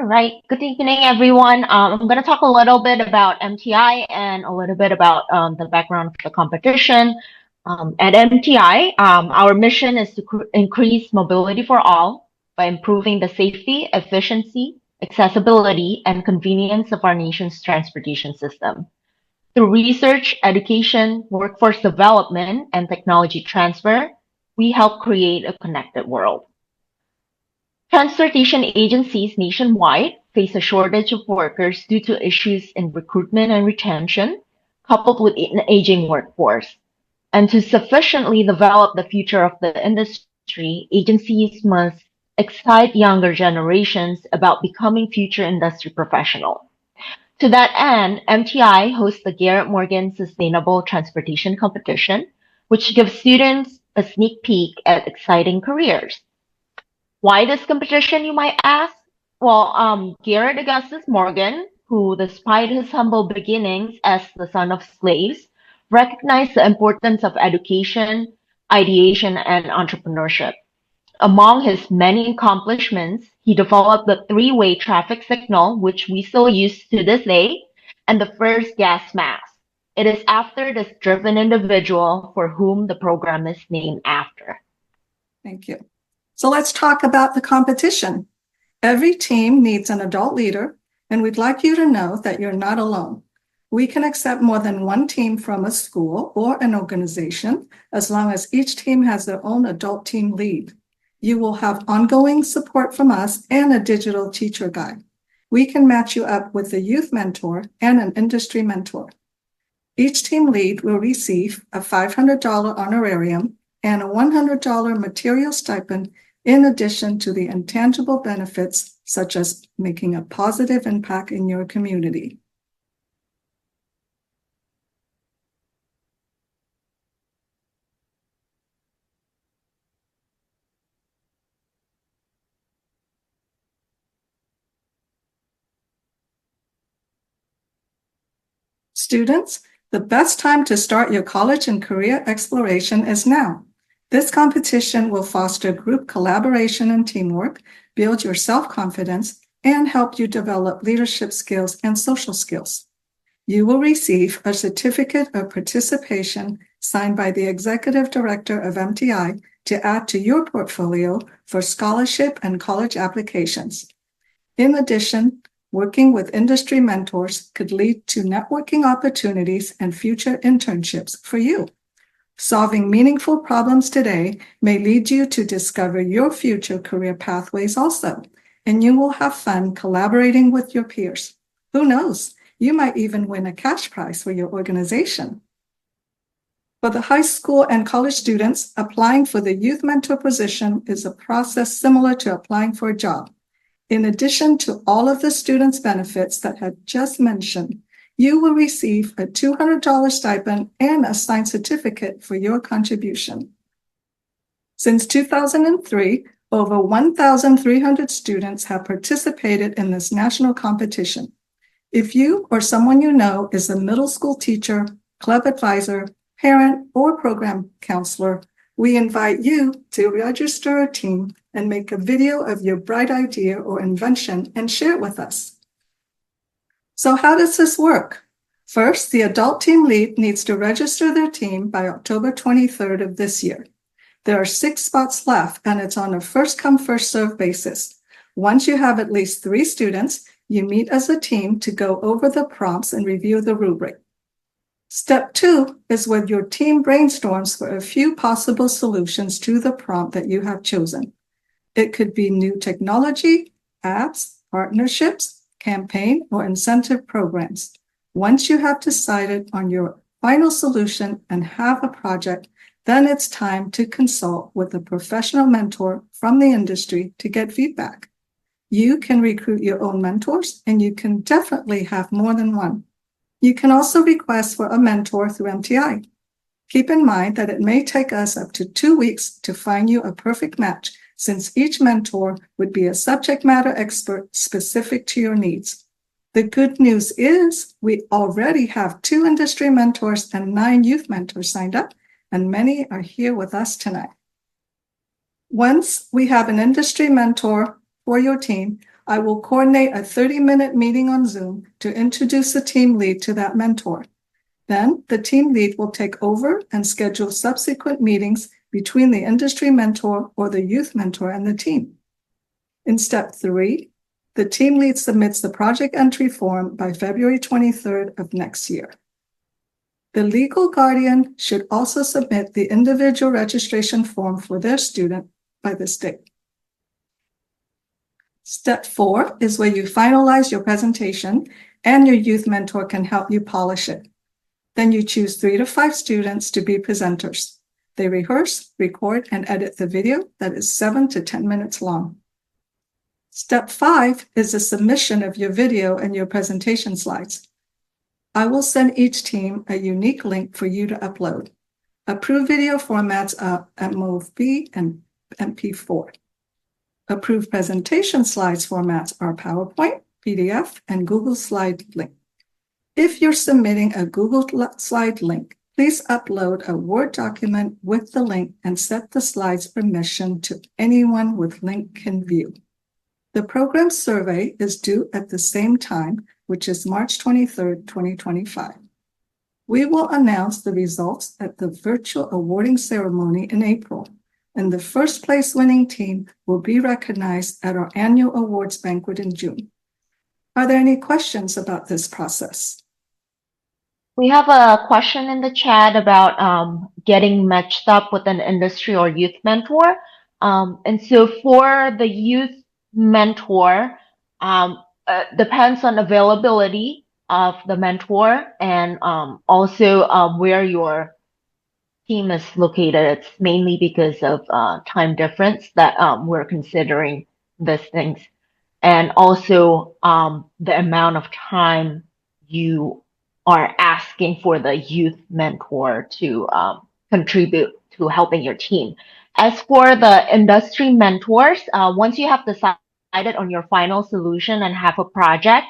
right. Good evening, everyone. I'm going to talk a little bit about MTI and a little bit about the background of the competition. At MTI, our mission is to increase mobility for all by improving the safety, efficiency, accessibility, and convenience of our nation's transportation system. Through research, education, workforce development, and technology transfer, we help create a connected world. Transportation agencies nationwide face a shortage of workers due to issues in recruitment and retention, coupled with an aging workforce. And to sufficiently develop the future of the industry, agencies must excite younger generations about becoming future industry professionals. To that end, MTI hosts the Garrett Morgan Sustainable Transportation Competition, which gives students a sneak peek at exciting careers. Why this competition, you might ask? Well, Garrett Augustus Morgan, who, despite his humble beginnings as the son of slaves, recognized the importance of education, ideation, and entrepreneurship. Among his many accomplishments, he developed the three-way traffic signal, which we still use to this day, and the first gas mask. It is after this driven individual for whom the program is named after. Thank you. So let's talk about the competition. Every team needs an adult leader, and we'd like you to know that you're not alone. We can accept more than one team from a school or an organization, as long as each team has their own adult team lead. You will have ongoing support from us and a digital teacher guide. We can match you up with a youth mentor and an industry mentor. Each team lead will receive a $500 honorarium and a $100 material stipend in addition to the intangible benefits such as making a positive impact in your community. Students, the best time to start your college and career exploration is now. This competition will foster group collaboration and teamwork, build your self-confidence, and help you develop leadership skills and social skills. You will receive a certificate of participation signed by the Executive Director of MTI to add to your portfolio for scholarship and college applications. In addition, working with industry mentors could lead to networking opportunities and future internships for you. Solving meaningful problems today may lead you to discover your future career pathways also, and you will have fun collaborating with your peers. Who knows? You might even win a cash prize for your organization. For the high school and college students, applying for the youth mentor position is a process similar to applying for a job. In addition to all of the students' benefits that I had just mentioned, you will receive a $200 stipend and a signed certificate for your contribution. Since 2003, over 1,300 students have participated in this national competition. If you or someone you know is a middle school teacher, club advisor, parent, or program counselor, we invite you to register a team and make a video of your bright idea or invention and share it with us. So how does this work? First, the adult team lead needs to register their team by October 23rd of this year. There are 6 spots left, and it's on a first-come, first-served basis. Once you have at least 3 students, you meet as a team to go over the prompts and review the rubric. Step 2 is when your team brainstorms for a few possible solutions to the prompt that you have chosen. It could be new technology, apps, partnerships, campaign, or incentive programs. Once you have decided on your final solution and have a project, then it's time to consult with a professional mentor from the industry to get feedback. You can recruit your own mentors, and you can definitely have more than one. You can also request for a mentor through MTI. Keep in mind that it may take us up to 2 weeks to find you a perfect match, since each mentor would be a subject matter expert specific to your needs. The good news is we already have 2 industry mentors and 9 youth mentors signed up, and many are here with us tonight. Once we have an industry mentor for your team, I will coordinate a 30-minute meeting on Zoom to introduce the team lead to that mentor. Then the team lead will take over and schedule subsequent meetings between the industry mentor or the youth mentor and the team. In step 3, the team lead submits the project entry form by February 23rd of next year. The legal guardian should also submit the individual registration form for their student by this date. Step 4 is where you finalize your presentation and your youth mentor can help you polish it. Then you choose 3 to 5 students to be presenters. They rehearse, record, and edit the video that is 7 to 10 minutes long. Step 5 is the submission of your video and your presentation slides. I will send each team a unique link for you to upload. Approved video formats are MOV and MP4. Approved presentation slides formats are PowerPoint, PDF, and Google Slide link. If you're submitting a Google Slide link, please upload a Word document with the link and set the slides permission to anyone with link can view. The program survey is due at the same time, which is March 23rd, 2025. We will announce the results at the virtual awarding ceremony in April, and the first place winning team will be recognized at our annual awards banquet in June. Are there any questions about this process? We have a question in the chat about getting matched up with an industry or youth mentor. And so for the youth mentor, depends on availability of the mentor and also where your team is located. It's mainly because of time difference that we're considering these things. And also the amount of time you are asking for the youth mentor to contribute to helping your team. As for the industry mentors, once you have decided on your final solution and have a project,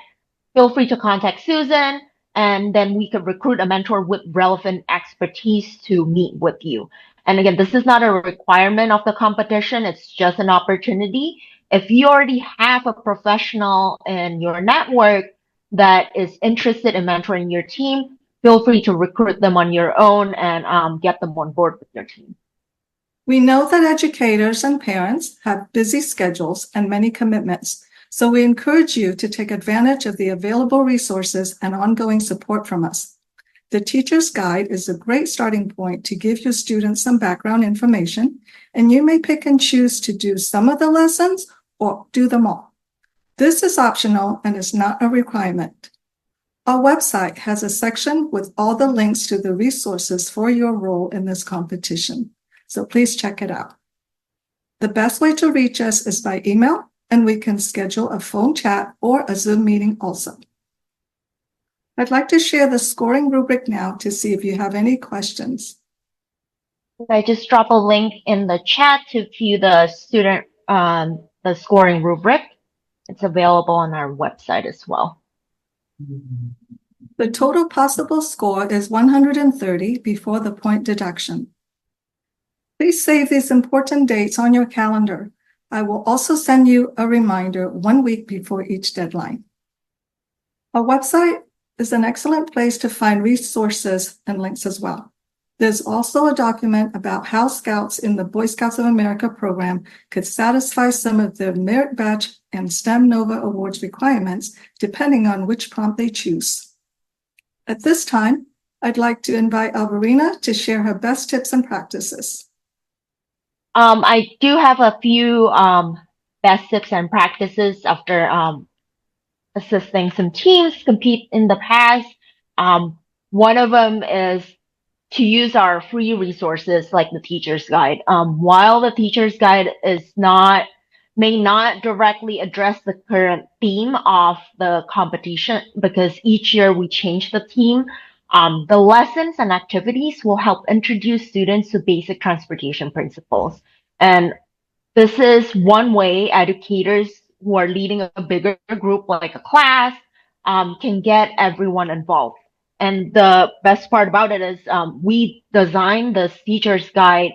feel free to contact Susan, and then we could recruit a mentor with relevant expertise to meet with you. And again, this is not a requirement of the competition, it's just an opportunity. If you already have a professional in your network that is interested in mentoring your team, feel free to recruit them on your own and get them on board with your team. We know that educators and parents have busy schedules and many commitments, so we encourage you to take advantage of the available resources and ongoing support from us. The Teacher's Guide is a great starting point to give your students some background information, and you may pick and choose to do some of the lessons or do them all. This is optional and is not a requirement. Our website has a section with all the links to the resources for your role in this competition, so please check it out. The best way to reach us is by email, and we can schedule a phone chat or a Zoom meeting also. I'd like to share the scoring rubric now to see if you have any questions. I just drop a link in the chat to view the the scoring rubric. It's available on our website as well. The total possible score is 130 before the point deduction. Please save these important dates on your calendar. I will also send you a reminder 1 week before each deadline. Our website is an excellent place to find resources and links as well. There's also a document about how Scouts in the Boy Scouts of America program could satisfy some of their Merit Badge and STEM Nova Awards requirements, depending on which prompt they choose. At this time, I'd like to invite Alberina to share her best tips and practices. I do have a few best tips and practices after assisting some teams compete in the past. One of them is to use our free resources like the Teacher's Guide. While the Teacher's Guide may not directly address the current theme of the competition because each year we change the theme, the lessons and activities will help introduce students to basic transportation principles. And this is one way educators who are leading a bigger group like a class can get everyone involved. And the best part about it is we designed this Teacher's Guide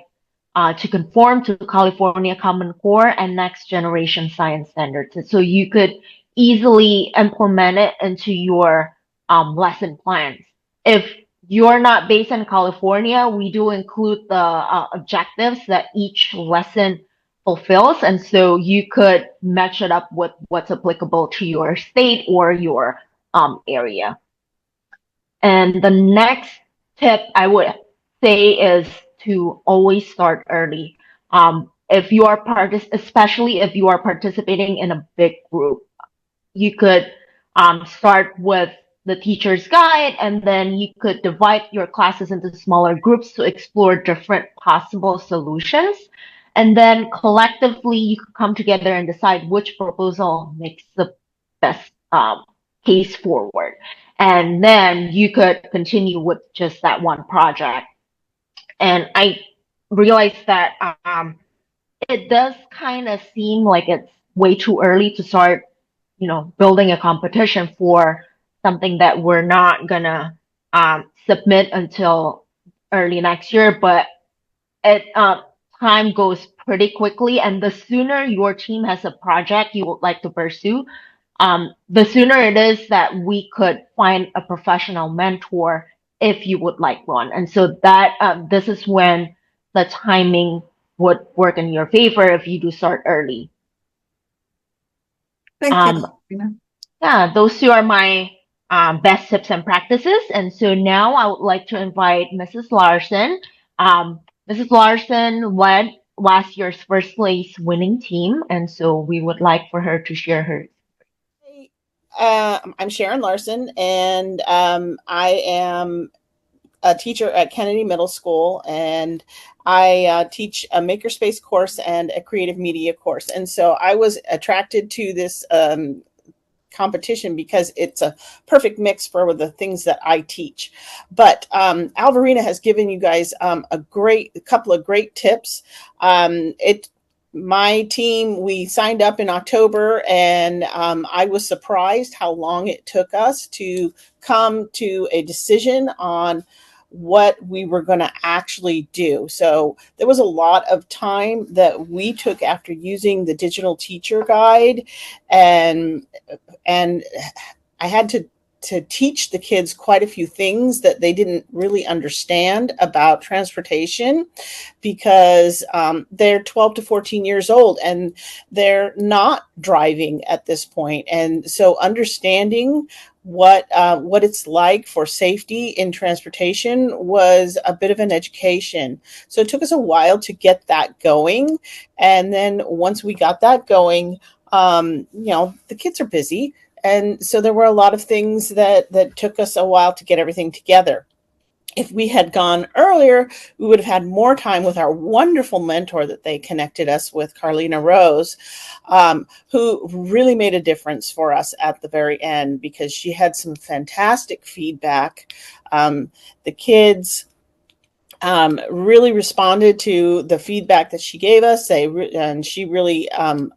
to conform to California Common Core and next generation science standards. So you could easily implement it into your lesson plans. If you're not based in California, we do include the objectives that each lesson fulfills. And so you could match it up with what's applicable to your state or your area. And the next tip I would say is to always start early. If you are especially if you are participating in a big group, you could start with the teacher's guide, and then you could divide your classes into smaller groups to explore different possible solutions. And then collectively, you could come together and decide which proposal makes the best case forward. And then you could continue with just that one project. And I realized that it does kind of seem like it's way too early to start, building a competition for something that we're not gonna submit until early next year. But it time goes pretty quickly, and the sooner your team has a project you would like to pursue, the sooner it is that we could find a professional mentor if you would like one. And so that this is when the timing would work in your favor if you do start early. Thank Um, you, Karina. yeah, those two are my best tips and practices. And so now I would like to invite Mrs. Larson. Mrs. Larson led last year's first place winning team, and so we would like for her to share her. I'm Sharon Larson, and I am a teacher at Kennedy Middle School, and I teach a makerspace course and a creative media course. And so I was attracted to this competition because it's a perfect mix for the things that I teach. But Alvarina has given you guys a couple of great tips. My team, we signed up in October, and I was surprised how long it took us to come to a decision on what we were going to actually do. So there was a lot of time that we took after using the digital teacher guide, and I had to teach the kids quite a few things that they didn't really understand about transportation, because they're 12 to 14 years old and they're not driving at this point. And so understanding what it's like for safety in transportation was a bit of an education. So it took us a while to get that going. And then once we got that going, the kids are busy. And so there were a lot of things that took us a while to get everything together. If we had gone earlier, we would have had more time with our wonderful mentor that they connected us with, Carlina Rose, who really made a difference for us at the very end, because she had some fantastic feedback. The kids really responded to the feedback that she gave us. And she really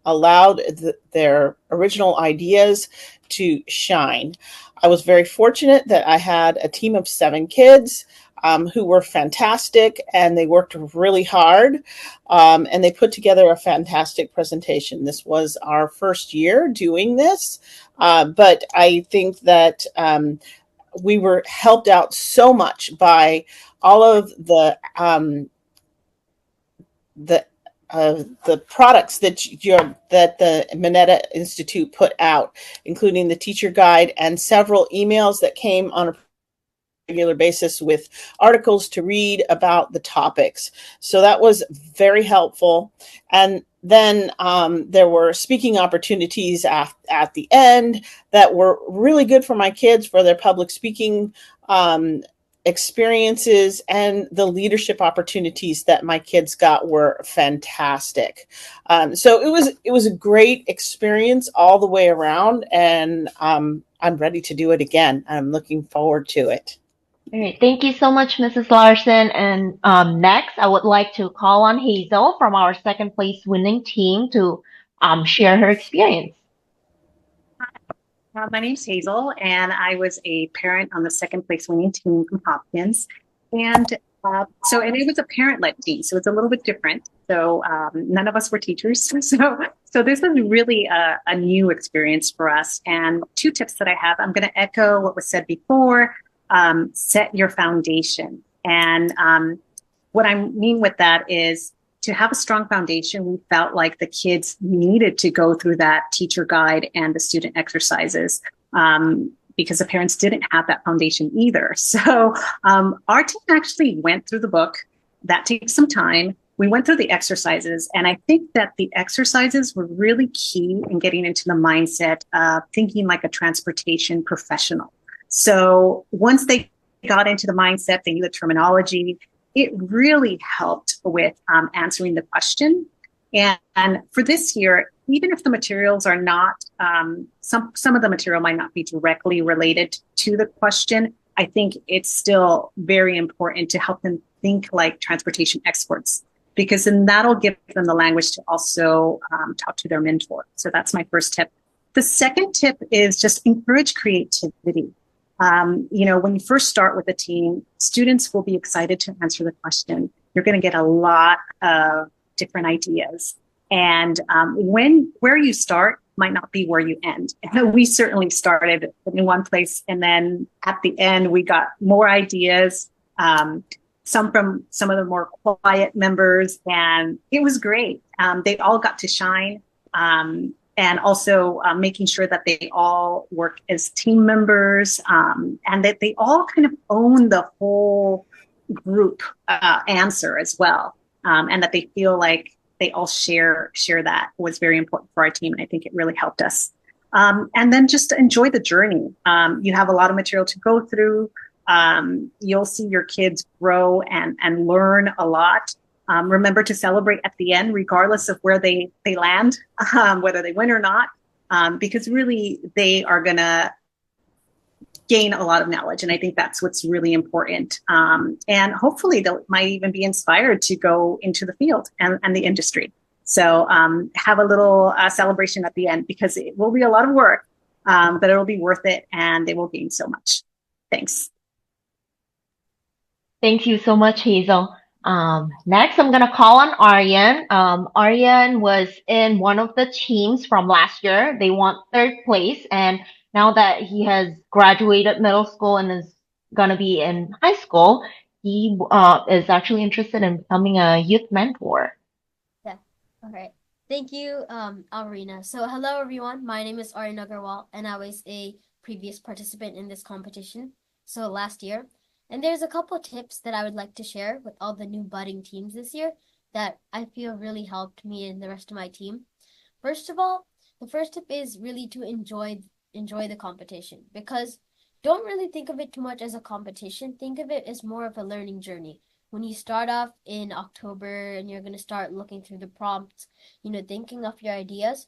allowed their original ideas to shine. I was very fortunate that I had a team of 7 kids who were fantastic, and they worked really hard, and they put together a fantastic presentation. This was our first year doing this, but I think that we were helped out so much by all of the products that the Mineta Institute put out, including the teacher guide and several emails that came on a regular basis with articles to read about the topics. So that was very helpful. And then there were speaking opportunities at the end that were really good for my kids for their public speaking experiences, and the leadership opportunities that my kids got were fantastic. So it was a great experience all the way around, and I'm ready to do it again. I'm looking forward to it. All right, thank you so much, Mrs. Larson. And next, I would like to call on Hazel from our second place winning team to share her experience. My name's Hazel, and I was a parent on the second place winning team from Hopkins. And And it was a parent-led team, so it's a little bit different. So none of us were teachers. So this was really a new experience for us. And two tips that I have, I'm going to echo what was said before, set your foundation. And what I mean with that is to have a strong foundation, we felt like the kids needed to go through that teacher guide and the student exercises. Because the parents didn't have that foundation either. So our team actually went through the book. That takes some time. We went through the exercises, and I think that the exercises were really key in getting into the mindset of thinking like a transportation professional. So once they got into the mindset, they knew the terminology, it really helped with answering the question. And for this year, even if the materials are not, some of the material might not be directly related to the question, I think it's still very important to help them think like transportation experts, because then that'll give them the language to also talk to their mentor. So that's my first tip. The second tip is just encourage creativity. When you first start with a team, students will be excited to answer the question. You're going to get a lot of different ideas. And where you start might not be where you end. And we certainly started in one place, and then at the end, we got more ideas, some from some of the more quiet members, and it was great. They all got to shine, and also making sure that they all work as team members, and that they all kind of own the whole group answer as well, and that they feel like they all share that was very important for our team. And I think it really helped us. And then just to enjoy the journey. You have a lot of material to go through. You'll see your kids grow and learn a lot. Remember to celebrate at the end, regardless of where they land, whether they win or not, because really they are going to gain a lot of knowledge. And I think that's what's really important. And hopefully they might even be inspired to go into the field and the industry. So have a little celebration at the end, because it will be a lot of work, but it'll be worth it, and they will gain so much. Thanks. Thank you so much, Hazel. Next, I'm gonna call on Aryan. Aryan was in one of the teams from last year. They won third place, and now that he has graduated middle school and is gonna be in high school, he is actually interested in becoming a youth mentor. Yeah. All right. Thank you, Alrina. So hello everyone. My name is Aryan Agarwal, and I was a previous participant in this competition. So last year. And there's a couple tips that I would like to share with all the new budding teams this year that I feel really helped me and the rest of my team. First of all, the first tip is really to enjoy the competition, because don't really think of it too much as a competition. Think of it as more of a learning journey. When you start off in October and you're going to start looking through the prompts, thinking of your ideas,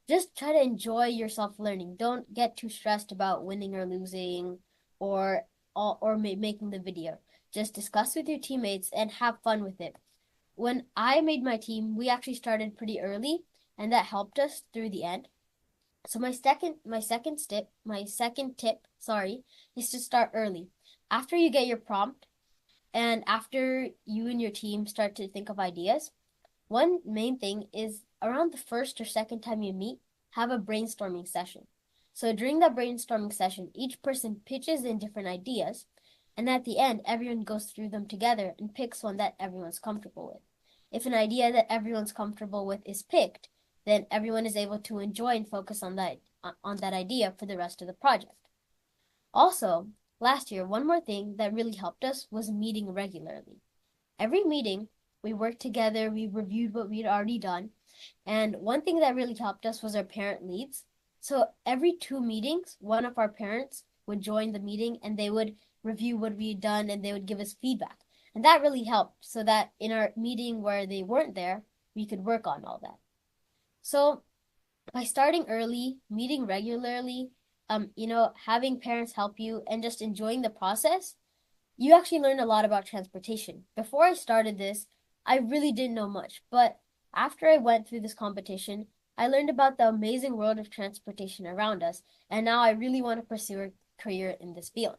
just try to enjoy yourself learning. Don't get too stressed about winning or losing or making the video. Just discuss with your teammates and have fun with it. When I made my team, we actually started pretty early, and that helped us through the end. So my second tip, is to start early. After you get your prompt and after you and your team start to think of ideas, one main thing is around the first or second time you meet, have a brainstorming session. So during that brainstorming session, each person pitches in different ideas, and at the end, everyone goes through them together and picks one that everyone's comfortable with. If an idea that everyone's comfortable with is picked, then everyone is able to enjoy and focus on that idea for the rest of the project. Also, last year, one more thing that really helped us was meeting regularly. Every meeting, we worked together, we reviewed what we'd already done, and one thing that really helped us was our parent leads. So every 2 meetings, one of our parents would join the meeting and they would review what we had done and they would give us feedback. And that really helped, so that in our meeting where they weren't there, we could work on all that. So by starting early, meeting regularly, having parents help you and just enjoying the process, you actually learn a lot about transportation. Before I started this, I really didn't know much, but after I went through this competition, I learned about the amazing world of transportation around us, and now I really want to pursue a career in this field.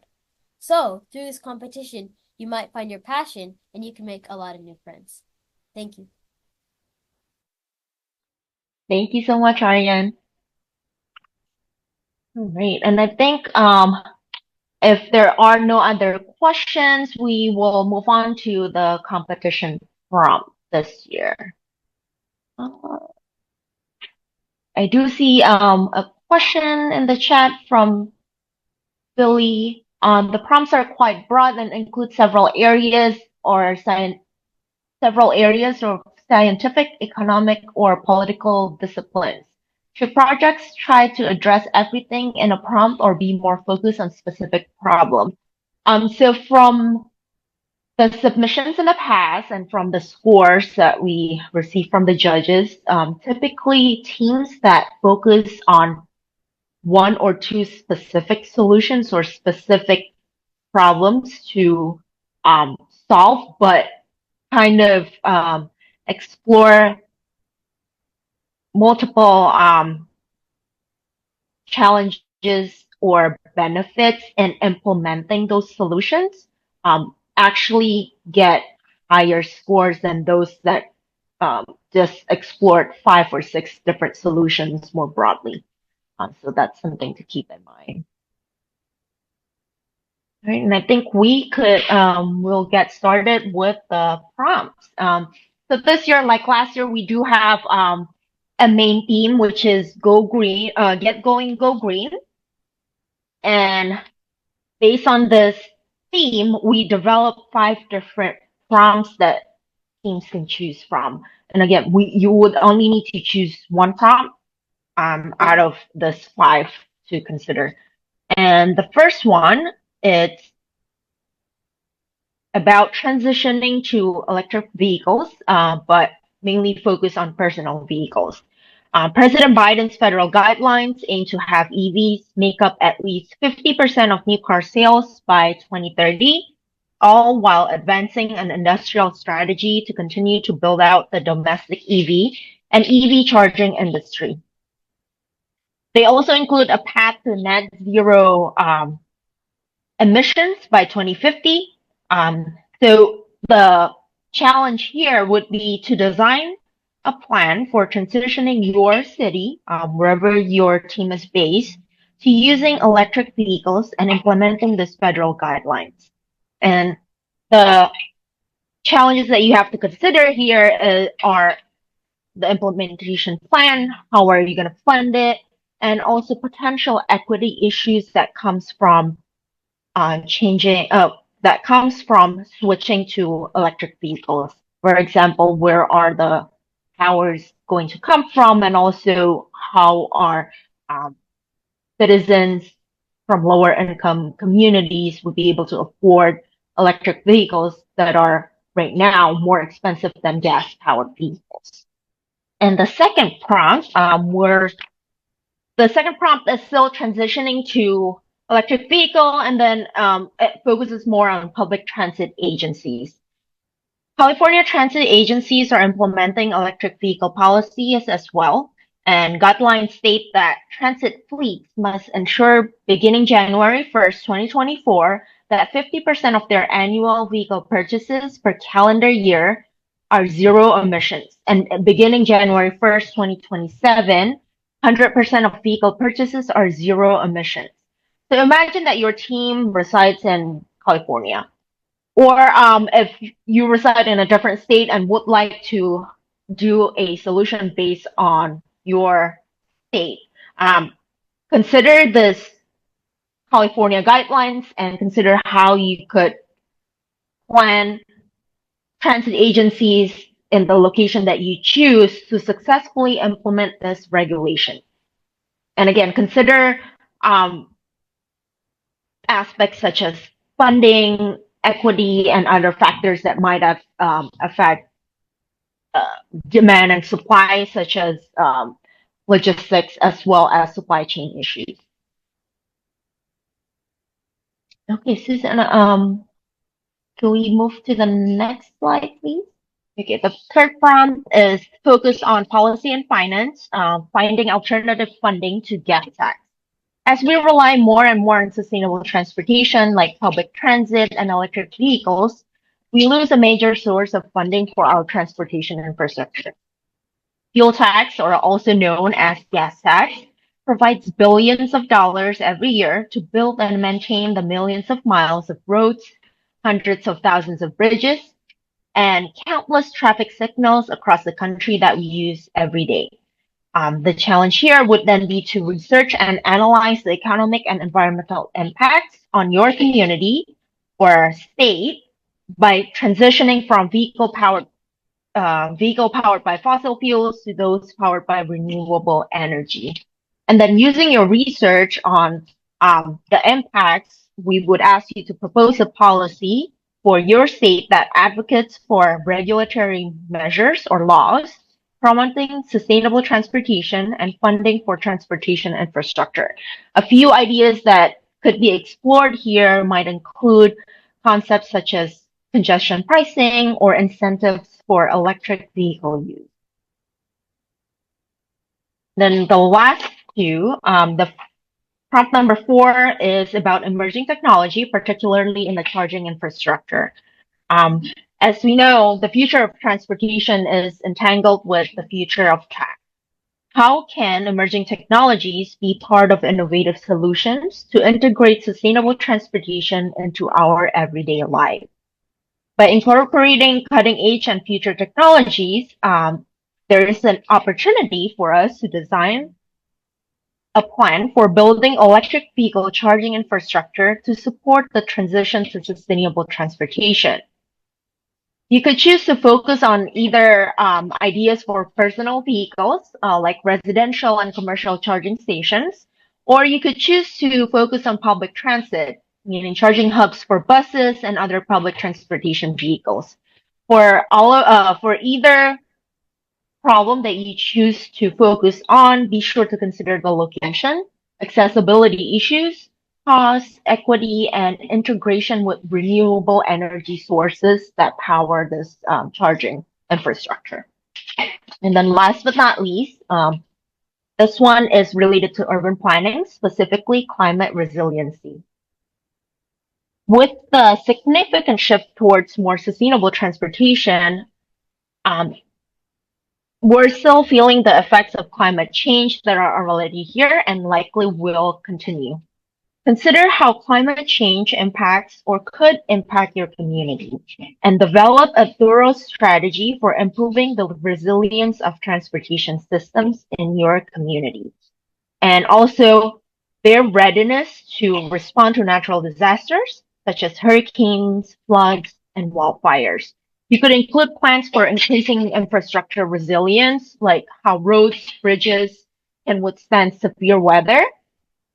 So, through this competition, you might find your passion and you can make a lot of new friends. Thank you. Thank you so much, Aryan. All right. And I think if there are no other questions, we will move on to the competition prompt this year. Uh, I do see a question in the chat from Billy. The prompts are quite broad and include several areas of scientific, economic, or political disciplines. Should projects try to address everything in a prompt or be more focused on specific problems? So from the submissions in the past and from the scores that we receive from the judges, typically teams that focus on one or two specific solutions or specific problems to um, solve, but kind of explore multiple challenges or benefits in implementing those solutions, actually get higher scores than those that just explored five or six different solutions more broadly. So that's something to keep in mind. All right, and I think we'll get started with the prompts. So this year, like last year, we do have a main theme, which is go green, get going, go green. And based on this theme, we developed five different prompts that teams can choose from. And again, you would only need to choose one prompt out of this five to consider. And the first one, it's about transitioning to electric vehicles, but mainly focus on personal vehicles. President Biden's federal guidelines aim to have EVs make up at least 50% of new car sales by 2030, all while advancing an industrial strategy to continue to build out the domestic EV and EV charging industry. They also include a path to net zero emissions by 2050. So the challenge here would be to design a plan for transitioning your city, wherever your team is based, to using electric vehicles and implementing this federal guidelines. And the challenges that you have to consider here are the implementation plan, how are you going to fund it, and also potential equity issues that comes from switching to electric vehicles. For example, where are the powers going to come from, and also how are citizens from lower income communities would be able to afford electric vehicles that are right now more expensive than gas powered vehicles. And the second prompt, is still transitioning to electric vehicle, and then it focuses more on public transit agencies. California transit agencies are implementing electric vehicle policies as well, and guidelines state that transit fleets must ensure beginning January 1st, 2024, that 50% of their annual vehicle purchases per calendar year are zero emissions. And beginning January 1st, 2027, 100% of vehicle purchases are zero emissions. So imagine that your team resides in California, or if you reside in a different state and would like to do a solution based on your state. Consider this California guidelines and consider how you could plan transit agencies in the location that you choose to successfully implement this regulation. And again, consider aspects such as funding, equity, and other factors that might have affect demand and supply, such as logistics as well as supply chain issues. Okay, Susan, can we move to the next slide, please? Okay, the third prompt is focused on policy and finance, finding alternative funding to gas tax. As we rely more and more on sustainable transportation like public transit and electric vehicles, we lose a major source of funding for our transportation infrastructure. Fuel tax, or also known as gas tax, provides billions of dollars every year to build and maintain the millions of miles of roads, hundreds of thousands of bridges, and countless traffic signals across the country that we use every day. The challenge here would then be to research and analyze the economic and environmental impacts on your community or state by transitioning from vehicle powered by fossil fuels to those powered by renewable energy. And then using your research on the impacts, we would ask you to propose a policy for your state that advocates for regulatory measures or laws promoting sustainable transportation and funding for transportation infrastructure. A few ideas that could be explored here might include concepts such as congestion pricing or incentives for electric vehicle use. Then the last two, the prompt number 4 is about emerging technology, particularly in the charging infrastructure. Um, as we know, the future of transportation is entangled with the future of tech. How can emerging technologies be part of innovative solutions to integrate sustainable transportation into our everyday life? By incorporating cutting edge and future technologies, there is an opportunity for us to design a plan for building electric vehicle charging infrastructure to support the transition to sustainable transportation. You could choose to focus on either ideas for personal vehicles, like residential and commercial charging stations, or you could choose to focus on public transit, meaning charging hubs for buses and other public transportation vehicles. For either problem that you choose to focus on, be sure to consider the location, accessibility issues, cost, equity, and integration with renewable energy sources that power this charging infrastructure. And then last but not least, this one is related to urban planning, specifically climate resiliency. With the significant shift towards more sustainable transportation, um, we're still feeling the effects of climate change that are already here and likely will continue. Consider how climate change impacts or could impact your community and develop a thorough strategy for improving the resilience of transportation systems in your community. And also their readiness to respond to natural disasters such as hurricanes, floods, and wildfires. You could include plans for increasing infrastructure resilience, like how roads, bridges can withstand severe weather,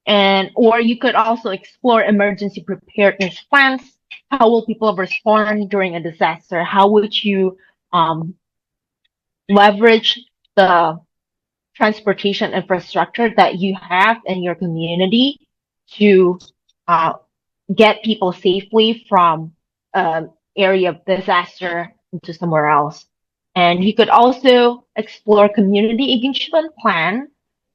and or you could also explore emergency preparedness plans. How will people respond during a disaster? How would you um, leverage the transportation infrastructure that you have in your community to uh, get people safely from an area of disaster to somewhere else? And you could also explore community engagement plan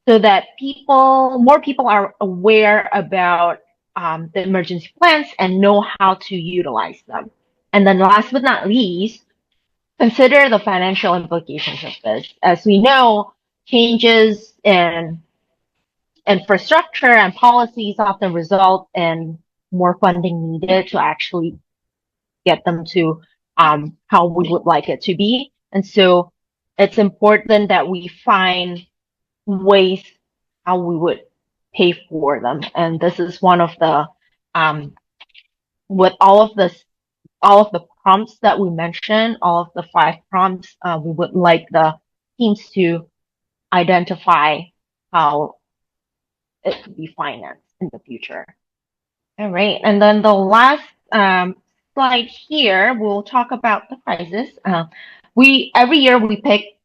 so that more people are aware about the emergency plans and know how to utilize them. And then last but not least, consider the financial implications of this. As we know, changes in infrastructure and policies often result in more funding needed to actually get them to how we would like it to be. And so it's important that we find ways how we would pay for them. And this is one of the with all of the prompts that we mentioned, all of the 5 prompts, we would like the teams to identify how it could be financed in the future. All right, and then the last slide here, we'll talk about the prizes. We every year we pick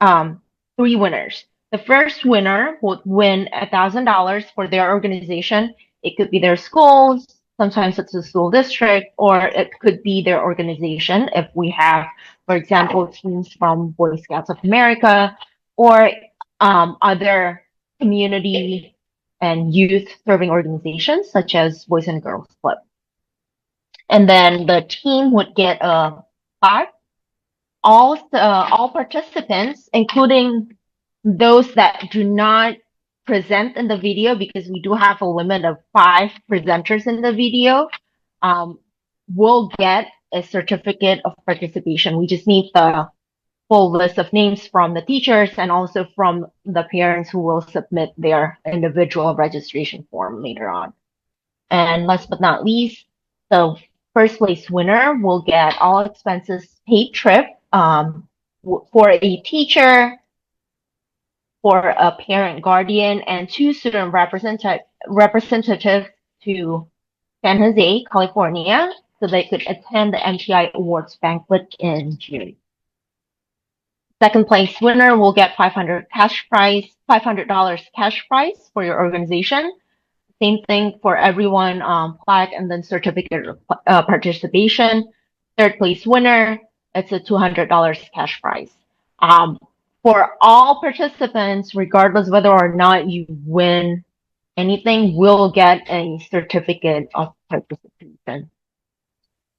um, 3 winners. The first winner would win $1,000 for their organization. It could be their schools, sometimes it's a school district, or it could be their organization. If we have, for example, teams from Boy Scouts of America or other community and youth serving organizations such as Boys and Girls Club. And then the team would get a plaque. All participants, including those that do not present in the video, because we do have a limit of 5 presenters in the video, will get a certificate of participation. We just need the full list of names from the teachers and also from the parents who will submit their individual registration form later on. And last but not least, the first place winner will get all expenses paid trip for a teacher, for a parent guardian, and 2 student representatives to San Jose, California, so they could attend the MTI Awards banquet in June. Second place winner will get $500 cash prize for your organization. Same thing for everyone, plaque and then certificate of participation. Third place winner, it's a $200 cash prize. For all participants, regardless whether or not you win anything, will get a certificate of participation.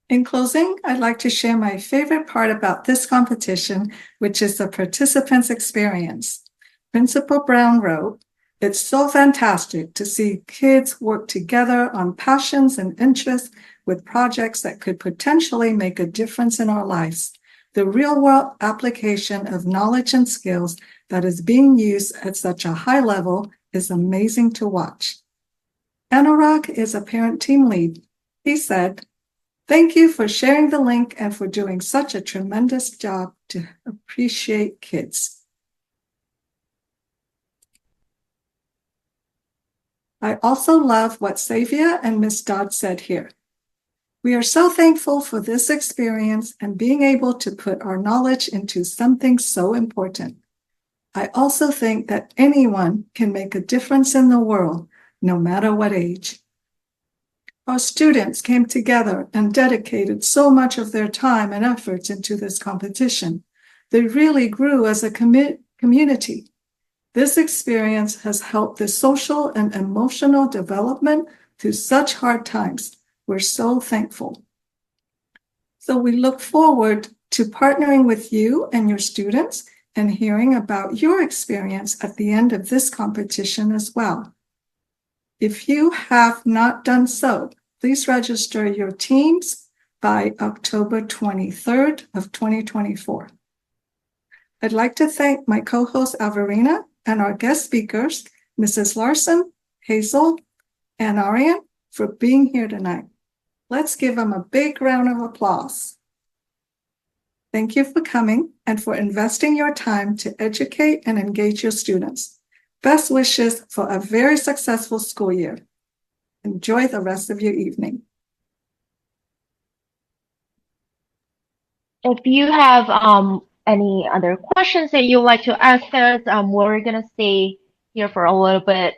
In closing, I'd like to share my favorite part about this competition, which is the participants' experience. Principal Brown wrote, "It's so fantastic to see kids work together on passions and interests with projects that could potentially make a difference in our lives. The real-world application of knowledge and skills that is being used at such a high level is amazing to watch." Anurag is a parent team lead. He said, "Thank you for sharing the link and for doing such a tremendous job to appreciate kids." I also love what Savia and Miss Dodd said here. "We are so thankful for this experience and being able to put our knowledge into something so important. I also think that anyone can make a difference in the world, no matter what age. Our students came together and dedicated so much of their time and efforts into this competition. They really grew as a community. This experience has helped the social and emotional development through such hard times. We're so thankful. So we look forward to partnering with you and your students and hearing about your experience at the end of this competition as well. If you have not done so, please register your teams by October 23rd of 2024. I'd like to thank my co-host Alvarina and our guest speakers, Mrs. Larson, Hazel, and Arian, for being here tonight. Let's give them a big round of applause. Thank you for coming and for investing your time to educate and engage your students. Best wishes for a very successful school year. Enjoy the rest of your evening. If you have any other questions that you'd like to ask us, we're gonna stay here for a little bit,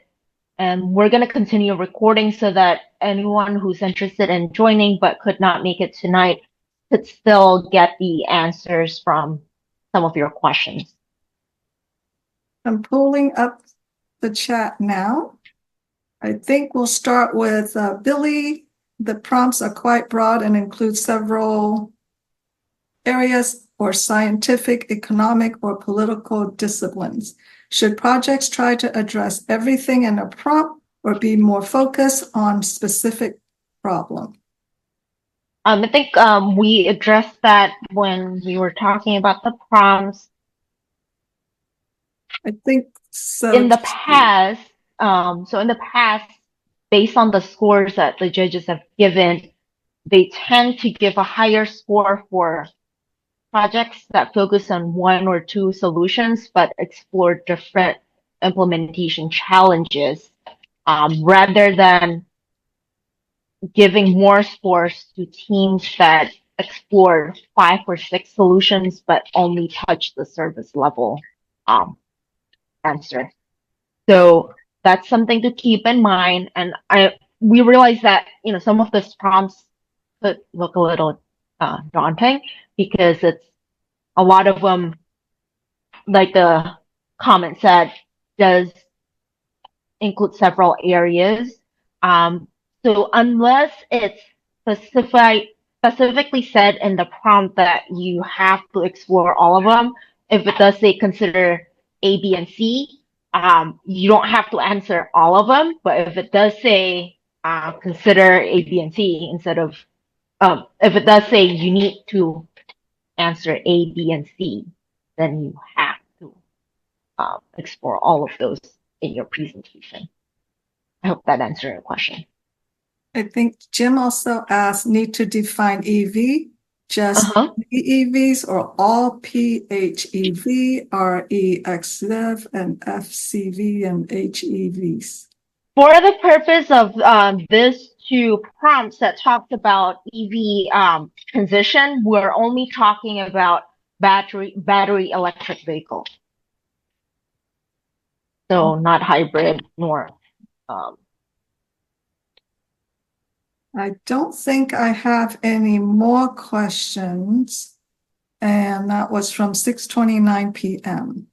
and we're gonna continue recording so that anyone who's interested in joining but could not make it tonight could still get the answers from some of your questions. I'm pulling up the chat now. I think we'll start with Billy. The prompts are quite broad and include several areas or scientific, economic, or political disciplines. Should projects try to address everything in a prompt or be more focused on specific problem? I think we addressed that when we were talking about the prompts. I think so. In the past, based on the scores that the judges have given, they tend to give a higher score for projects that focus on 1 or 2 solutions but explore different implementation challenges, rather than giving more scores to teams that explore 5 or 6 solutions but only touch the service level answer. So that's something to keep in mind. And we realize that some of these prompts could look a little daunting because it's a lot of them, like the comment said, does include several areas. So unless it's specifically said in the prompt that you have to explore all of them, if it does say consider A, B, and C, you don't have to answer all of them. But if it does say consider A, B, and C instead of if it does say you need to answer A, B, and C, then you have to explore all of those in your presentation. I hope that answered your question. I think Jim also asked, need to define EV, just PEVs or all PHEV, REXEV, and FCV and HEVs? For the purpose of this two prompts that talked about EV transition, we're only talking about battery electric vehicles. So not hybrid nor I don't think I have any more questions. And that was from 6:29 p.m.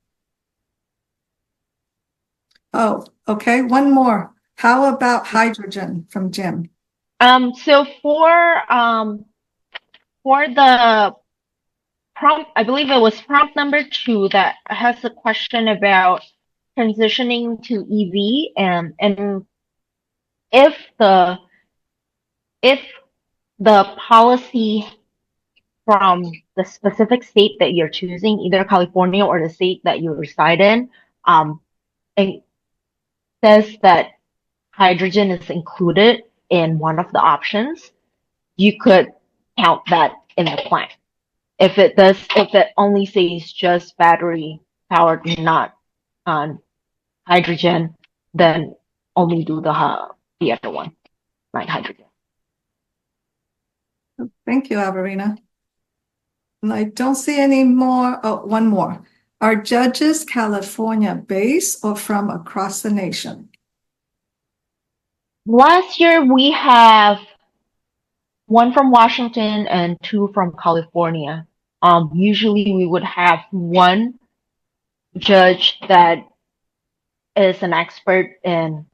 Oh, okay, one more. How about hydrogen from Jim? So for the prompt, I believe it was prompt number 2 that has a question about transitioning to EV and if the policy from the specific state that you're choosing, either California or the state that you reside in, it says that hydrogen is included in one of the options, you could count that in the plan. If it only says just battery powered, not on hydrogen, then only do the other one, like hydrogen. Thank you, Alvarina. And I don't see any more. Oh, one more. Are judges California based or from across the nation? Last year we have 1 from Washington and 2 from California. Usually we would have 1 judge that is an expert in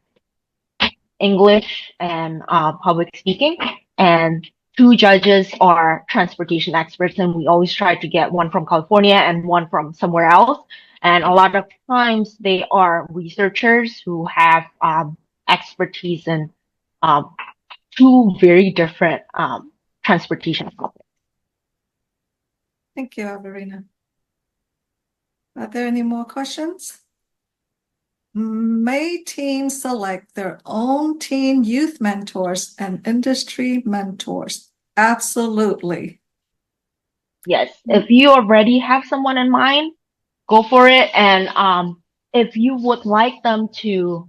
English and public speaking, and 2 judges are transportation experts, and we always try to get 1 from California and 1 from somewhere else. And a lot of times they are researchers who have expertise in 2 very different transportation topics. Thank you, Alvarina. Are there any more questions? May teams select their own teen youth mentors and industry mentors? Absolutely. Yes, if you already have someone in mind, go for it. And if you would like them to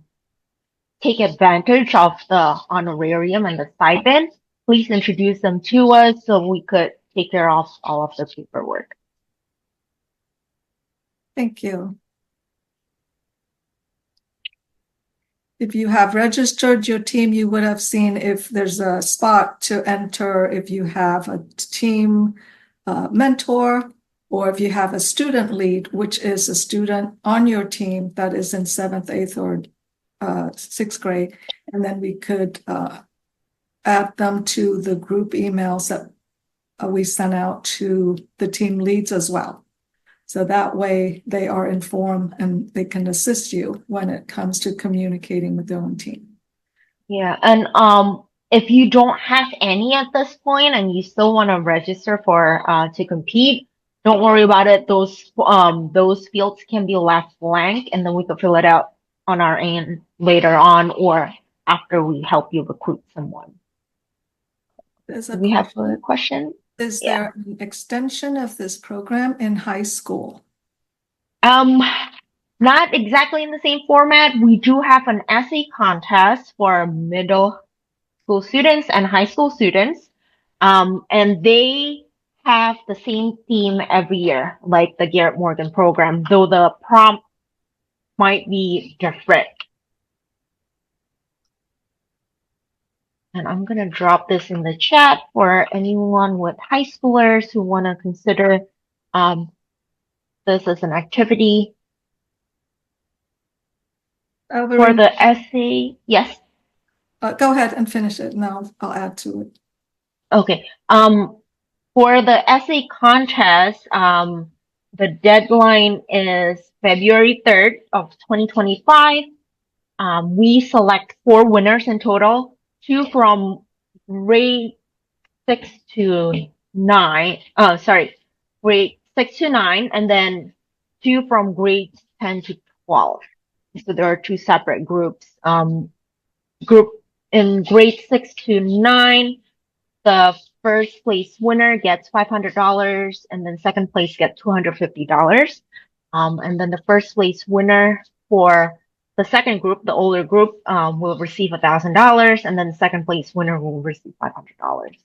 take advantage of the honorarium and the stipend, please introduce them to us so we could take care of all of the paperwork. Thank you. If you have registered your team, you would have seen if there's a spot to enter, if you have a team mentor, or if you have a student lead, which is a student on your team that is in 7th, 8th, or 6th grade. And then we could add them to the group emails that we send out to the team leads as well. So that way they are informed and they can assist you when it comes to communicating with their own team. Yeah, and if you don't have any at this point and you still want to register for to compete, don't worry about it. Those fields can be left blank, and then we can fill it out on our end later on or after we help you recruit someone. Do we have a question? Is there an extension of this program in high school? Not exactly in the same format. We do have an essay contest for middle school students and high school students. And they have the same theme every year, like the Garrett Morgan program, though the prompt might be different. And I'm going to drop this in the chat for anyone with high schoolers who want to consider this as an activity. For the essay, yes. Go ahead and finish it, and I'll add to it. Okay. For the essay contest, the deadline is February 3rd of 2025. We select 4 winners in total, 2 from grade 6 to 9. Grade 6 to 9, and then 2 from grades 10 to 12. So there are 2 separate groups. Group in grade 6 to 9, the first place winner gets $500, and then second place gets $250. And then the first place winner for the second group, the older group, will receive $1,000, and then the second place winner will receive $500.